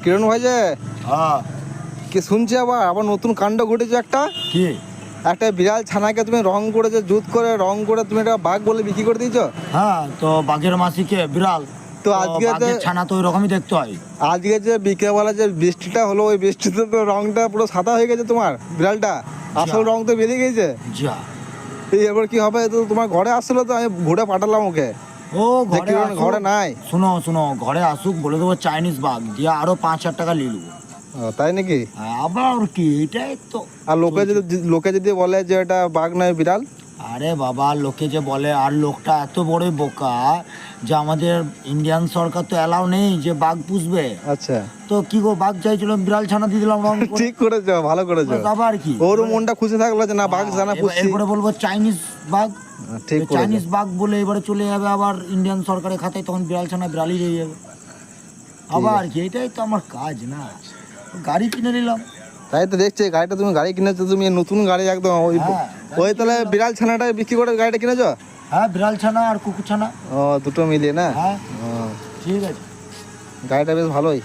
কিরণ ভাই যে হ্যাঁ কি শুনছি আবার নতুন কাণ্ড ঘটেছে একটা। কি? একটা বিড়াল ছানাকে তুমি রং করেছে, জুত করে রং করে তুমি একটা বাঘ বলে বিক্রি করে দিয়েছো। হ্যাঁ, তো বাঘের মাসিকে বিড়াল, তো আজকে বাঘের ছানা তো ওই রকমই দেখতে হয়। আজকে যে বিকেলবেলা যে বৃষ্টিটা হলো, ওই বৃষ্টিতে তো রংটা পুরো সাদা হয়ে গেছে তোমার বিড়ালটা, আসল রং তো বেরিয়ে গেছে। যা, এবার কি হবে? তো তোমার ঘরে আসলো, তো আমি ঘুরে পাঠালাম ওকে। ও ঘরে ঘরে নাই। শুনো ঘরে আসুক, বলে দেবো চাইনিজ বাঘ দিয়ে আরো 5,000 টাকা নিয়ে নেবো। তাই নাকি? আবার কি, এটাই তো। আর লোকে যদি বলে যে এটা বাঘ নয় বিড়াল? আরে বাবা, লোকে যে বলে, আর লোকটা এত বড় বোকা যে আমাদের ইন্ডিয়ান সরকার তো অ্যালাউ নেই যে বাঘ পুষবে। আচ্ছা, তো কি গো, বাঘ চাইছিল, বিড়াল ছানা দিয়ে দিলাম রং করে। ঠিক করেছো, ভালো করেছো। আবার কি, ওর মনটা খুশি থাকলো যে না বাঘ জানা পুষছি। এরপরে বলবো চাইনিজ বাঘ, ঠিক করেছো। চাইনিজ বাঘ বলে এবারে চলে যাবে আবার ইন্ডিয়ান সরকারের খাতায়, তখন বিড়াল ছানা বিড়ালই রয়ে যাবে। আবার কি, এটাই তো আমার কাজ না। গাড়ি কিনে নিলাম। তাই তো দেখছি গাড়িটা, তুমি গাড়ি কিনেছো, তুমি নতুন গাড়ি একদম। ওই তাহলে বিড়াল ছানাটা বিক্রি করে গাড়িটা কিনেছো? হ্যাঁ, বিড়াল ছানা আর কুকুর ছানা। ও, দুটো মিলিয়ে না? হ্যাঁ, ও, ঠিক আছে। গাড়িটা বেশ ভালোই।